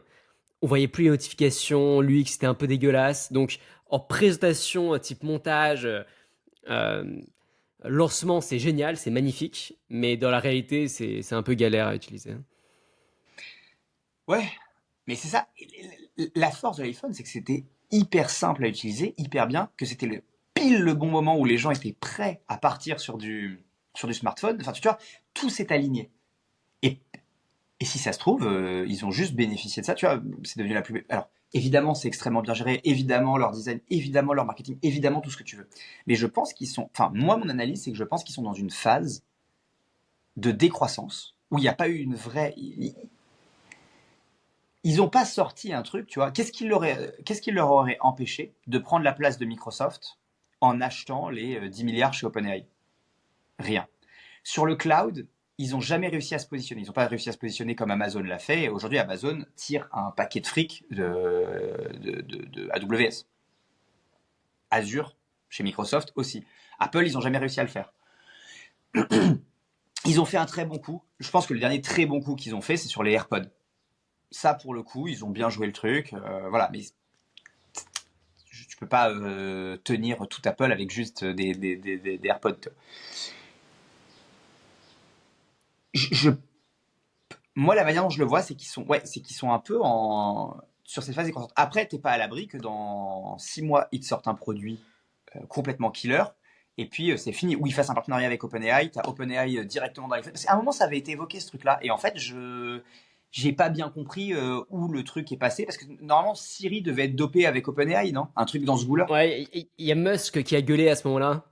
on voyait plus les notifications, l'UX était un peu dégueulasse. Donc, en présentation, type montage, euh, lancement, c'est génial, c'est magnifique, mais dans la réalité, c'est un peu galère à utiliser. Ouais. Mais c'est ça. La force de l'iPhone, c'est que c'était hyper simple à utiliser, hyper bien, que c'était pile le bon moment où les gens étaient prêts à partir sur du smartphone. Enfin, tu vois, tout s'est aligné. Et, et si ça se trouve, ils ont juste bénéficié de ça. Tu vois, c'est devenu la plus. Alors, évidemment, c'est extrêmement bien géré. Évidemment, leur design, évidemment, leur marketing, évidemment, tout ce que tu veux. Mais je pense qu'ils sont. Enfin, moi, mon analyse, c'est que je pense qu'ils sont dans une phase de décroissance où il n'y a pas eu une vraie. Ils n'ont pas sorti un truc, tu vois. Qu'est-ce qui leur aurait empêché de prendre la place de Microsoft en achetant les 10 milliards chez OpenAI? Rien. Sur le cloud, ils n'ont jamais réussi à se positionner. Ils n'ont pas réussi à se positionner comme Amazon l'a fait. Et aujourd'hui, Amazon tire un paquet de fric de AWS. Azure, chez Microsoft aussi. Apple, ils n'ont jamais réussi à le faire. Ils ont fait un très bon coup. Je pense que le dernier très bon coup qu'ils ont fait, c'est sur les AirPods. Ça, pour le coup, ils ont bien joué le truc. Voilà, mais tu peux pas tenir tout Apple avec juste des AirPods. Je, moi, la manière dont je le vois, c'est qu'ils sont un peu sur cette phase décroissante. Après, t'es pas à l'abri que dans 6 mois, ils te sortent un produit complètement killer. Et puis c'est fini. Ou ils fassent un partenariat avec OpenAI, t'as OpenAI directement dans les faits. Parce qu'à un moment, ça avait été évoqué ce truc-là. Et en fait, je j'ai pas bien compris où le truc est passé. Parce que normalement, Siri devait être dopé avec OpenAI, non? Un truc dans ce goût-là. Ouais, il y a Musk qui a gueulé à ce moment-là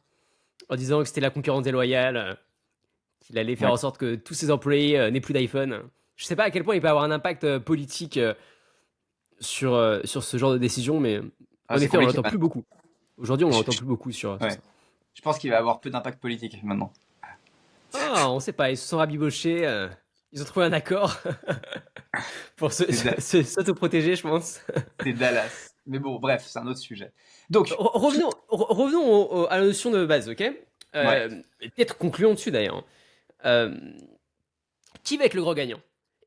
en disant que c'était la concurrence déloyale, qu'il allait faire Ouais. en sorte que tous ses employés n'aient plus d'iPhone. Je sais pas à quel point il peut avoir un impact politique sur ce genre de décision, mais Ah, en c'est effet, on compliqué l'entend plus maintenant. beaucoup. Aujourd'hui, on Je- l'entend plus beaucoup sur ouais. ça. Je pense qu'il va avoir peu d'impact politique maintenant. Ah, on sait pas, ils se sont rabibochés, ils ont trouvé un accord pour C'est Da- s'autoprotéger, je pense. c'est Dallas. Mais bon, bref, c'est un autre sujet. Donc, Revenons à la notion de base, ok? ouais. Peut-être concluons dessus d'ailleurs. Euh, qui va être le gros gagnant?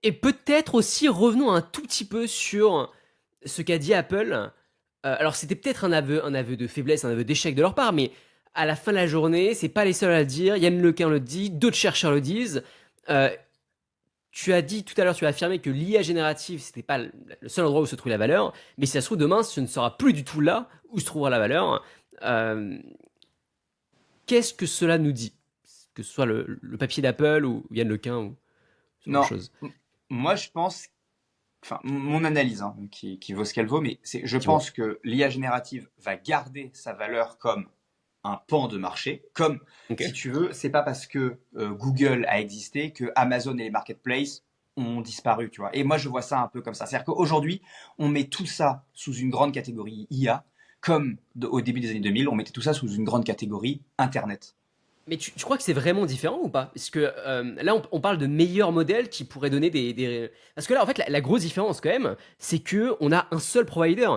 Et peut-être aussi revenons un tout petit peu sur ce qu'a dit Apple. Alors c'était peut-être un aveu de faiblesse, un aveu d'échec de leur part, mais à la fin de la journée, c'est pas les seuls à le dire. Yann Lequin le dit, d'autres chercheurs le disent. Euh, Tu as dit tout à l'heure, tu as affirmé que l'IA générative, c'était pas le seul endroit où se trouve la valeur, mais si ça se trouve demain, ce ne sera plus du tout là où se trouvera la valeur. Euh, Qu'est-ce que cela nous dit? Que ce soit le papier d'Apple ou Yann Lequin ou ce genre de Non. choses. Moi, je pense. enfin, mon analyse, hein, qui vaut ce qu'elle vaut, mais je Dis-moi. pense que l'IA générative va garder sa valeur comme un pan de marché, comme, Ok. si tu veux, c'est pas parce que Google a existé que Amazon et les marketplaces ont disparu, tu vois. Et moi, je vois ça un peu comme ça. C'est-à-dire qu'aujourd'hui, on met tout ça sous une grande catégorie IA, comme au début des années 2000, on mettait tout ça sous une grande catégorie Internet. Mais tu crois que c'est vraiment différent ou pas? Parce que là, on parle de meilleurs modèles qui pourraient donner Parce que là, en fait, la grosse différence quand même, c'est que on a un seul provider.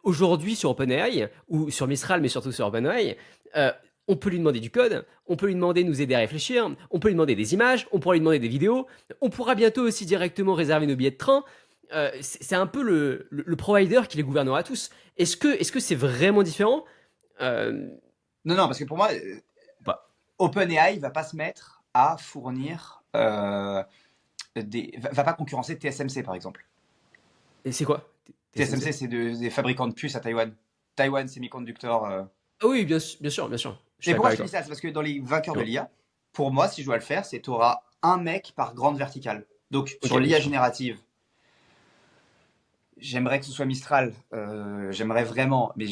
Aujourd'hui, sur OpenAI, ou sur Mistral, mais surtout sur OpenAI, euh, on peut lui demander du code, on peut lui demander de nous aider à réfléchir, on peut lui demander des images, on pourra lui demander des vidéos, on pourra bientôt aussi directement réserver nos billets de train. C'est un peu le provider qui les gouvernera tous. Est-ce que c'est vraiment différent? Euh, Non, non, parce que pour moi, ou pas. OpenAI va pas se mettre à fournir va pas concurrencer TSMC par exemple. Et c'est quoi? TSMC, TSMC? c'est des fabricants de puces à Taïwan. Taiwan Semiconductor. Ah oui, bien sûr, bien sûr. Je suis Et d'accord pourquoi je avec te dis toi. ça? C'est parce que dans les vainqueurs de Dis-moi. l'IA, pour moi, si je dois le faire, c'est tu auras un mec par grande verticale. Donc Ok, sur bien l'IA sûr. générative, j'aimerais que ce soit Mistral. J'aimerais vraiment, mais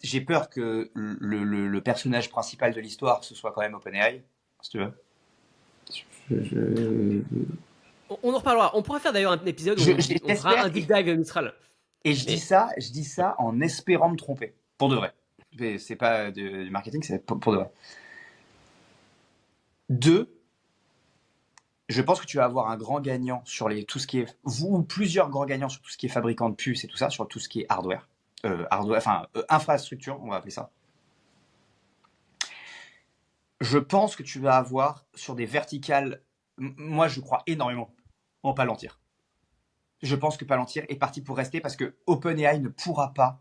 j'ai peur que le personnage principal de l'histoire, ce soit quand même OpenAI, si tu veux. On en reparlera. On pourra faire d'ailleurs un épisode où on fera J'espère un deep dive Mistral. et Mais je dis ça en espérant me tromper. Pour de vrai. Mais c'est pas du marketing, c'est pour de vrai. Deux, je pense que tu vas avoir un grand gagnant sur tout ce qui est, ou plusieurs grands gagnants sur tout ce qui est fabricant de puces et tout ça, sur tout ce qui est hardware. Enfin, infrastructure, on va appeler ça. Je pense que tu vas avoir sur des verticales, moi je crois énormément en Palantir. Je pense que Palantir est parti pour rester parce que OpenAI ne pourra pas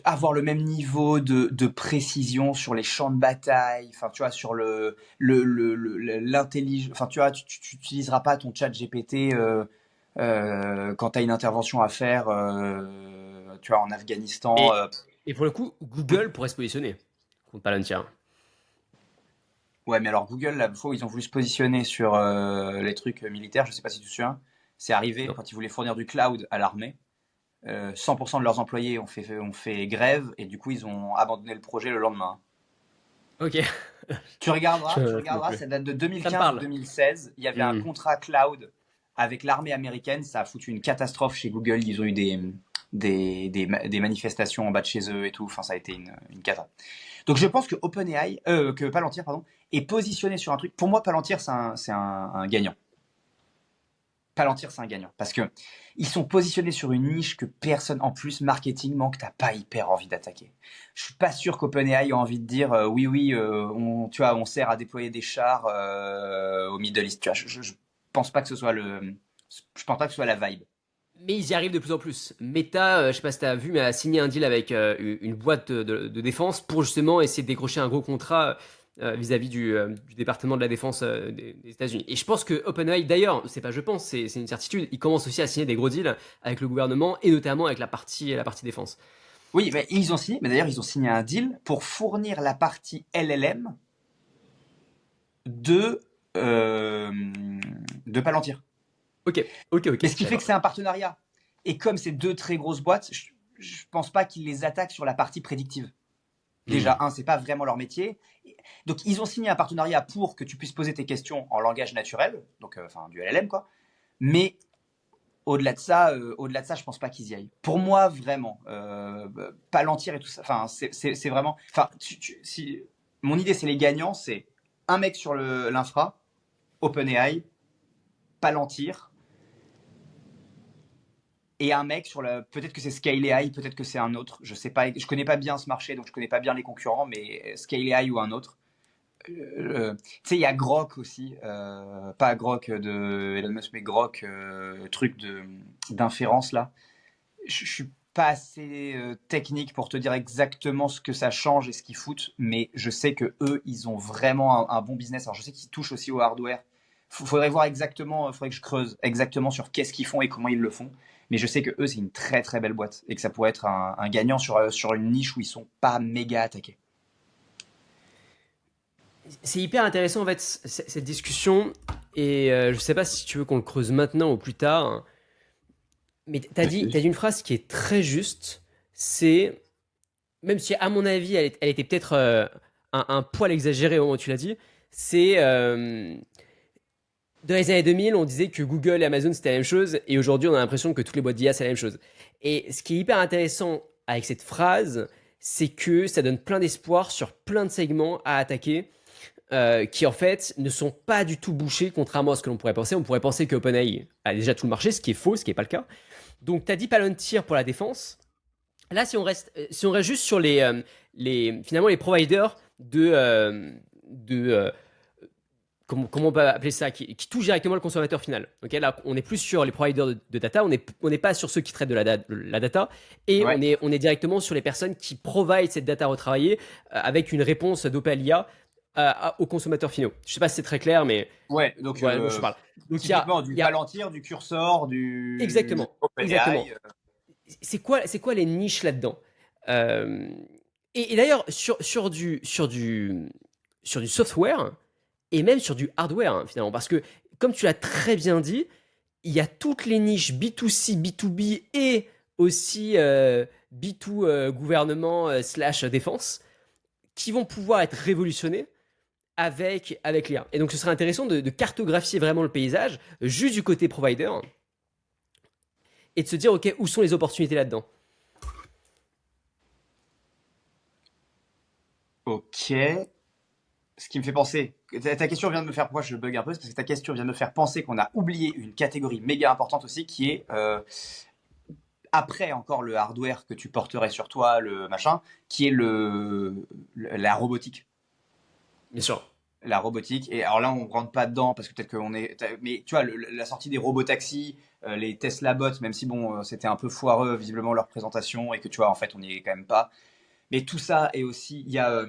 avoir le même niveau de précision sur les champs de bataille, enfin tu vois, sur l'intelligence, enfin tu vois, tu utiliseras pas ton chat GPT quand tu as une intervention à faire, tu vois, en Afghanistan. et, et pour le coup, Google pourrait se positionner contre Palantir. Ouais, mais alors Google, la fois où ils ont voulu se positionner sur les trucs militaires, je sais pas si tu te souviens, c'est arrivé Non. quand ils voulaient fournir du cloud à l'armée. 100% de leurs employés ont fait grève et du coup ils ont abandonné le projet le lendemain. Ok. Tu Je me regarderas, plus. ça date de Ça me 2015 ou parle. 2016. Il y avait un Hmm. contrat cloud avec l'armée américaine. Ça a foutu une catastrophe chez Google. Ils ont eu des manifestations en bas de chez eux et tout. Enfin, ça a été une cata. Donc, je pense que que Palantir, pardon, est positionné sur un truc. Pour moi, Palantir, c'est un gagnant. Palantir, c'est un gagnant. Parce que ils sont positionnés sur une niche que personne, en plus, marketingment, que t'as pas hyper envie d'attaquer. Je suis pas sûr qu'OpenAI ait envie de dire oui, oui, tu vois, on sert à déployer des chars au Middle East. Tu vois, je pense pas que ce soit je pense pas que ce soit la vibe. Mais ils y arrivent de plus en plus. Meta, je sais pas si tu as vu, mais a signé un deal avec une boîte de défense pour justement essayer de décrocher un gros contrat vis-à-vis du département de la défense des États-Unis. Et je pense que OpenAI, d'ailleurs, c'est pas je pense, c'est une certitude, ils commencent aussi à signer des gros deals avec le gouvernement et notamment avec la partie défense. Oui, mais ils ont signé, mais d'ailleurs, ils ont signé un deal pour fournir la partie LLM de, euh, de Palantir. Ok, ok, ok, Mais ce je qui savais fait que pas. c'est un partenariat. Et comme c'est deux très grosses boîtes, je pense pas qu'ils les attaquent sur la partie prédictive. Déjà, Hmm. c'est pas vraiment leur métier. Donc, ils ont signé un partenariat pour que tu puisses poser tes questions en langage naturel, donc enfin du LLM quoi. Mais au-delà de ça, je pense pas qu'ils y aillent. Pour moi, vraiment, Palantir et tout ça, enfin, c'est vraiment, enfin, si mon idée c'est les gagnants, c'est un mec sur l'infra, OpenAI, Palantir, et un mec sur peut-être que c'est Scale AI, peut-être que c'est un autre, je sais pas, je connais pas bien ce marché, donc je connais pas bien les concurrents, mais Scale AI ou un autre. Tu sais, il y a Grok aussi, pas Grok de Elon Musk, mais Grok, truc d'inférence là. Je suis pas assez technique pour te dire exactement ce que ça change et ce qu'ils foutent, mais je sais que eux, ils ont vraiment un bon business. Alors je sais qu'ils touchent aussi au hardware. Faudrait voir exactement, faudrait que je creuse exactement sur qu'est-ce qu'ils font et comment ils le font. Mais je sais que eux, c'est une très très belle boîte et que ça pourrait être un gagnant sur une niche où ils sont pas méga attaqués. C'est hyper intéressant en fait cette discussion Et je sais pas si tu veux qu'on le creuse maintenant ou plus tard, hein, mais t'as dit une phrase qui est très juste. C'est, même si à mon avis, elle était peut-être un poil exagérée au moment où tu l'as dit, c'est dans les années 2000, on disait que Google et Amazon c'était la même chose, et aujourd'hui on a l'impression que toutes les boîtes d'IA c'est la même chose. Et ce qui est hyper intéressant avec cette phrase, c'est que ça donne plein d'espoir sur plein de segments à attaquer qui en fait ne sont pas du tout bouchés, contrairement à ce que l'on pourrait penser. On pourrait penser que OpenAI a déjà tout le marché, ce qui est faux, ce qui n'est pas le cas. Donc tu as dit Palantir pour la défense. Là, si on reste juste sur finalement les providers de comment on peut appeler ça, qui touchent directement le consommateur final. Okay, là, on est plus sur les providers de data, on n'est pas sur ceux qui traitent de la data, et Ouais, on est directement sur les personnes qui provident cette data retravaillée avec une réponse d'OpenAI aux consommateurs finaux. Je sais pas si c'est très clair, mais ouais. Donc, voilà, je parle. Donc typiquement, il du y a Palantir, du Cursor, du exactement, exactement. OpenAI. C'est quoi les niches là-dedans? Euh, et d'ailleurs, sur du software, et même sur du hardware, hein, finalement, parce que, comme tu l'as très bien dit, il y a toutes les niches B2C, B2B et aussi B2 gouvernement slash défense qui vont pouvoir être révolutionnées avec l'IA. Et donc, ce serait intéressant de cartographier vraiment le paysage, juste du côté provider, et de se dire, OK, où sont les opportunités là-dedans? Ok. Ce qui me fait penser, ta question vient de me faire, pourquoi je bug un peu, c'est parce que ta question vient de me faire penser qu'on a oublié une catégorie méga importante aussi, qui est après encore le hardware que tu porterais sur toi, le machin, qui est la robotique. Bien sûr. La robotique. Et alors là, on rentre pas dedans parce que peut-être qu'on est. Mais tu vois, la sortie des robotaxis, les Tesla bots, même si bon, c'était un peu foireux visiblement leur présentation et que tu vois, en fait, on n'y est quand même pas. Mais tout ça est aussi. Il y a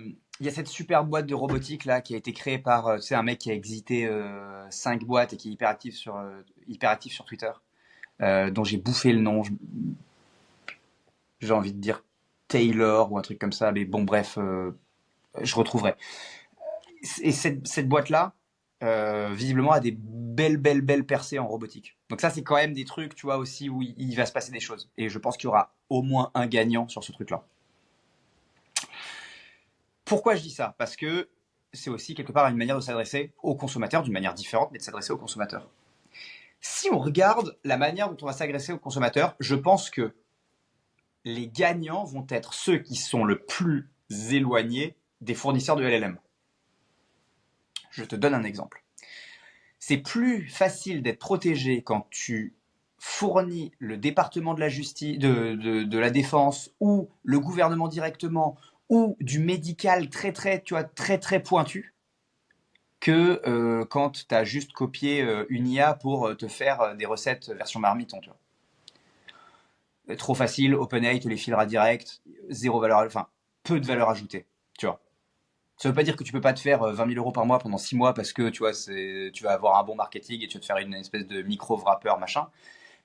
cette super boîte de robotique là qui a été créée par tu sais, un mec qui a exité 5 boîtes et qui est hyper actif sur Twitter, dont j'ai bouffé le nom. J'ai envie de dire Taylor ou un truc comme ça, mais bon, bref, je retrouverai. Et cette boîte-là, visiblement, a des belles percées en robotique. Donc ça, c'est quand même des trucs, tu vois, aussi où il va se passer des choses. Et je pense qu'il y aura au moins un gagnant sur ce truc-là. Pourquoi je dis ça? Parce que c'est aussi quelque part une manière de s'adresser aux consommateurs, d'une manière différente, mais de s'adresser aux consommateurs. Si on regarde la manière dont on va s'adresser aux consommateurs, je pense que les gagnants vont être ceux qui sont le plus éloignés des fournisseurs de LLM. Je te donne un exemple. C'est plus facile d'être protégé quand tu fournis le département de la justice, de la défense ou le gouvernement directement ou du médical très pointu que quand tu as juste copié une IA pour te faire des recettes version marmiton. Tu vois. Trop facile, OpenAI te les filera direct, zéro valeur, enfin peu de valeur ajoutée. Tu vois. Ça veut pas dire que tu peux pas te faire 20 000 euros par mois pendant 6 mois parce que tu vois, tu vas avoir un bon marketing et tu vas te faire une espèce de micro-wrapper, machin.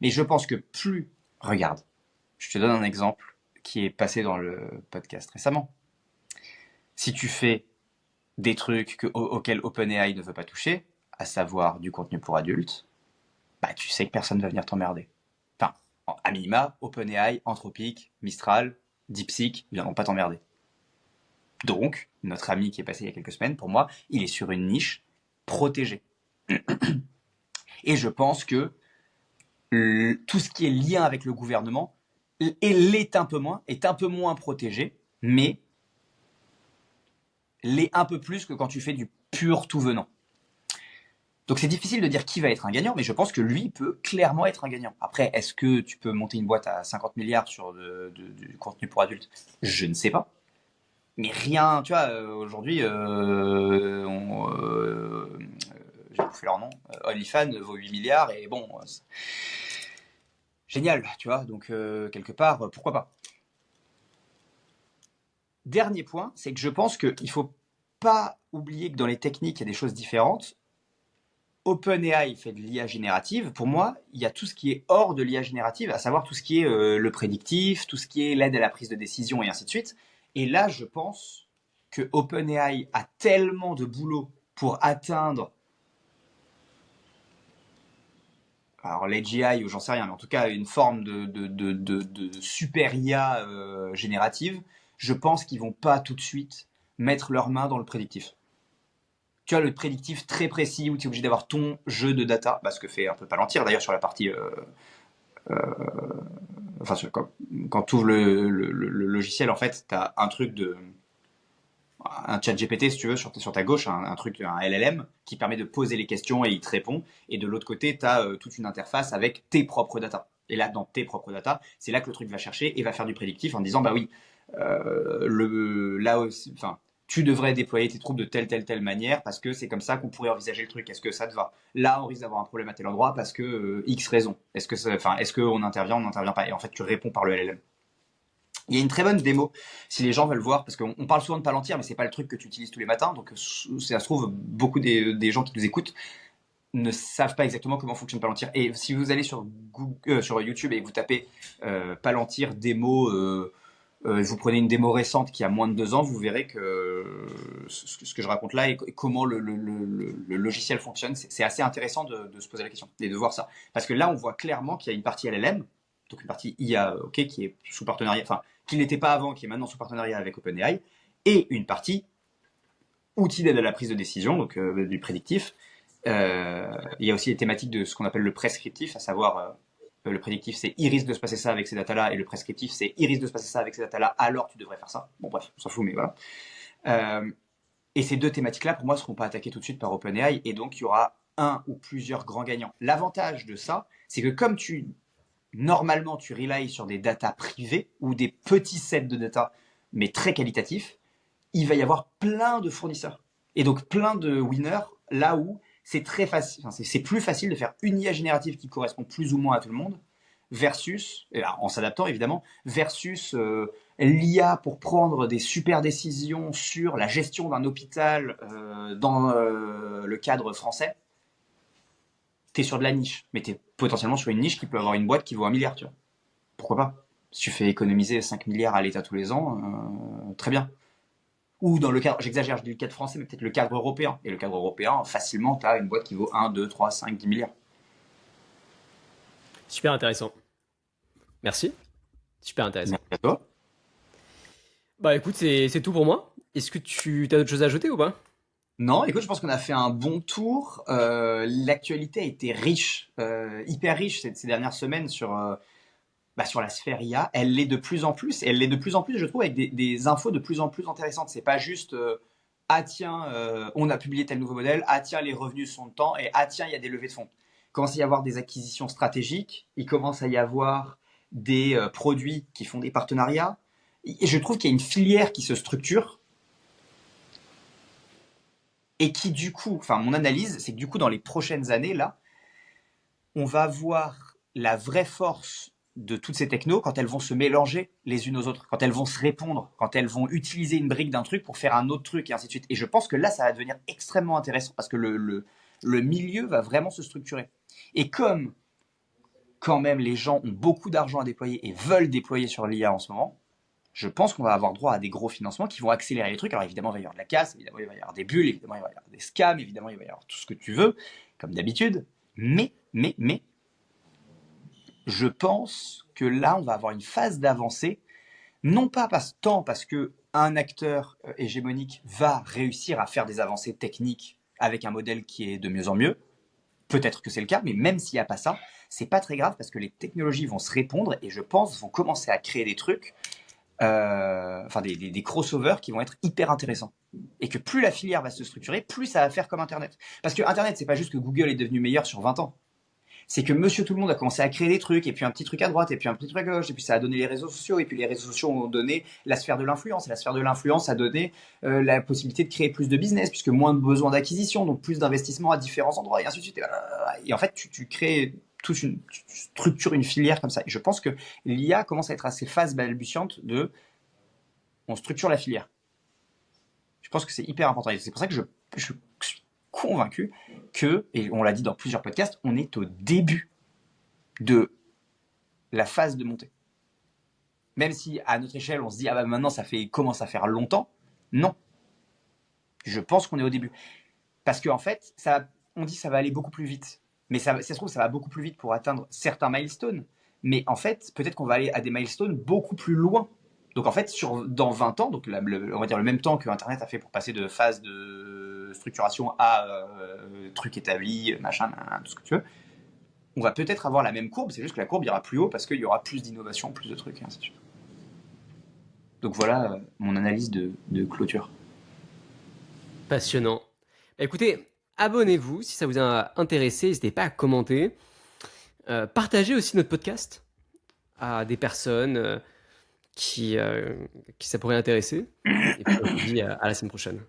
Mais je pense que plus, regarde, je te donne un exemple qui est passé dans le podcast récemment. Si tu fais des trucs auxquels OpenAI ne veut pas toucher, à savoir du contenu pour adultes, bah tu sais que personne va venir t'emmerder. Enfin, à minima, OpenAI, Anthropic, Mistral, DeepSeek viendront pas t'emmerder. Donc, notre ami qui est passé il y a quelques semaines, pour moi, il est sur une niche protégée. Et je pense que tout ce qui est lien avec le gouvernement est un peu moins protégé, mais l'est un peu plus que quand tu fais du pur tout venant. Donc c'est difficile de dire qui va être un gagnant, mais je pense que lui peut clairement être un gagnant. Après, est-ce que tu peux monter une boîte à 50 milliards sur du contenu pour adultes? Je ne sais pas. Mais rien, tu vois, aujourd'hui, j'ai bouffé leur nom, OnlyFans vaut 8 milliards et bon, génial, tu vois, donc quelque part, pourquoi pas. Dernier point, c'est que je pense qu'il ne faut pas oublier que dans les techniques, il y a des choses différentes. OpenAI fait de l'IA générative. Pour moi, il y a tout ce qui est hors de l'IA générative, à savoir tout ce qui est le prédictif, tout ce qui est l'aide à la prise de décision et ainsi de suite. Et là, je pense que OpenAI a tellement de boulot pour atteindre alors l'AGI ou j'en sais rien, mais en tout cas une forme de super IA générative, je pense qu'ils vont pas tout de suite mettre leurs mains dans le prédictif. Tu as le prédictif très précis où tu es obligé d'avoir ton jeu de data, ce que fait un peu Palantir d'ailleurs sur la partie enfin, quand tu ouvres le logiciel, en fait, tu as un chat GPT, si tu veux, sur ta gauche, un truc, un LLM, qui permet de poser les questions et il te répond. Et de l'autre côté, tu as toute une interface avec tes propres data. Et là, dans tes propres data, c'est là que le truc va chercher et va faire du prédictif en disant, bah oui, là aussi, enfin, tu devrais déployer tes troupes de telle manière parce que c'est comme ça qu'on pourrait envisager le truc. Est-ce que ça te va? Là, on risque d'avoir un problème à tel endroit parce que X raison. Est-ce qu'on intervient, on n'intervient pas? Et en fait, tu réponds par le LLM. Il y a une très bonne démo, si les gens veulent voir, parce qu'on parle souvent de Palantir, mais c'est pas le truc que tu utilises tous les matins, donc ça se trouve, beaucoup des gens qui nous écoutent ne savent pas exactement comment fonctionne Palantir. Et si vous allez sur sur YouTube et que vous tapez Palantir démo, vous prenez une démo récente qui a moins de 2 ans, vous verrez que ce que je raconte là et comment le logiciel fonctionne, c'est assez intéressant de se poser la question et de voir ça. Parce que là, on voit clairement qu'il y a une partie LLM, donc une partie IA, qui est sous partenariat, enfin, qui n'était pas avant, qui est maintenant sous partenariat avec OpenAI, et une partie outil d'aide à la prise de décision, donc du prédictif. Il y a aussi les thématiques de ce qu'on appelle le prescriptif, à savoir le prédictif, c'est il risque de se passer ça avec ces datas-là, et le prescriptif, c'est il risque de se passer ça avec ces datas-là, alors tu devrais faire ça. Bon, bref, on s'en fout, mais voilà. Et ces deux thématiques-là, pour moi, ne seront pas attaquées tout de suite par OpenAI, et donc il y aura un ou plusieurs grands gagnants. L'avantage de ça, c'est que comme normalement, tu relies sur des datas privées ou des petits sets de data, mais très qualitatifs, il va y avoir plein de fournisseurs. Et donc plein de winners, là où c'est très facile, c'est plus facile de faire une IA générative qui correspond plus ou moins à tout le monde, versus, en s'adaptant évidemment, versus l'IA pour prendre des super décisions sur la gestion d'un hôpital dans le cadre français. T'es sur de la niche, mais t'es potentiellement sur une niche qui peut avoir une boîte qui vaut 1 milliard, tu vois. Pourquoi pas? Si tu fais économiser 5 milliards à l'État tous les ans, très bien. Ou dans le cadre, j'exagère, je dis le cadre français, mais peut-être le cadre européen. Et le cadre européen, facilement, tu as une boîte qui vaut 1, 2, 3, 5, 10 milliards. Super intéressant. Merci. Super intéressant. Merci à toi. Bah écoute, c'est tout pour moi. Est-ce que tu as d'autres choses à ajouter ou pas? Non, écoute, je pense qu'on a fait un bon tour. L'actualité a été riche, hyper riche ces dernières semaines sur la sphère IA. Elle l'est de plus en plus, et elle l'est de plus en plus, je trouve, avec des infos de plus en plus intéressantes. C'est pas juste ah tiens, on a publié tel nouveau modèle, ah tiens, les revenus sont de temps, et ah tiens, il y a des levées de fonds. Il commence à y avoir des acquisitions stratégiques, il commence à y avoir des produits qui font des partenariats. Et je trouve qu'il y a une filière qui se structure et qui du coup, enfin mon analyse, c'est que du coup dans les prochaines années, là, on va voir la vraie force de toutes ces technos quand elles vont se mélanger les unes aux autres, quand elles vont se répondre, quand elles vont utiliser une brique d'un truc pour faire un autre truc et ainsi de suite. Et je pense que là, ça va devenir extrêmement intéressant parce que le milieu va vraiment se structurer. Et comme quand même les gens ont beaucoup d'argent à déployer et veulent déployer sur l'IA en ce moment, je pense qu'on va avoir droit à des gros financements qui vont accélérer les trucs. Alors évidemment, il va y avoir de la casse, évidemment, il va y avoir des bulles, évidemment, il va y avoir des scams, évidemment, il va y avoir tout ce que tu veux, comme d'habitude. Mais, je pense que là, on va avoir une phase d'avancée, non pas tant parce que un acteur hégémonique va réussir à faire des avancées techniques avec un modèle qui est de mieux en mieux. Peut-être que c'est le cas, mais même s'il n'y a pas ça, c'est pas très grave parce que les technologies vont se répondre et je pense vont commencer à créer des trucs, des crossovers qui vont être hyper intéressants. Et que plus la filière va se structurer, plus ça va faire comme Internet. Parce que Internet, c'est pas juste que Google est devenu meilleur sur 20 ans. C'est que monsieur tout le monde a commencé à créer des trucs, et puis un petit truc à droite, et puis un petit truc à gauche, et puis ça a donné les réseaux sociaux, et puis les réseaux sociaux ont donné la sphère de l'influence, et la sphère de l'influence a donné la possibilité de créer plus de business, puisque moins de besoin d'acquisition, donc plus d'investissement à différents endroits, et ainsi de suite. Et en fait, tu crées tu structures une filière comme ça. Et je pense que l'IA commence à être à ces phases balbutiantes de on structure la filière. Je pense que c'est hyper important. Et c'est pour ça que je suis convaincu que, et on l'a dit dans plusieurs podcasts, on est au début de la phase de montée. Même si à notre échelle, on se dit, ah bah maintenant ça commence à faire longtemps. Non. Je pense qu'on est au début. Parce qu'en fait, on dit que ça va aller beaucoup plus vite. Mais ça se trouve, ça va beaucoup plus vite pour atteindre certains milestones. Mais en fait, peut-être qu'on va aller à des milestones beaucoup plus loin. Donc en fait, dans 20 ans, donc on va dire le même temps que Internet a fait pour passer de phase de structuration à truc établi, machin, tout ce que tu veux, on va peut-être avoir la même courbe, c'est juste que la courbe ira plus haut parce qu'il y aura plus d'innovation, plus de trucs, et ainsi de suite. Donc voilà mon analyse de clôture. Passionnant. Écoutez, abonnez-vous si ça vous a intéressé, n'hésitez pas à commenter. Partagez aussi notre podcast à des personnes qui ça pourrait intéresser. Et puis on se dit à la semaine prochaine.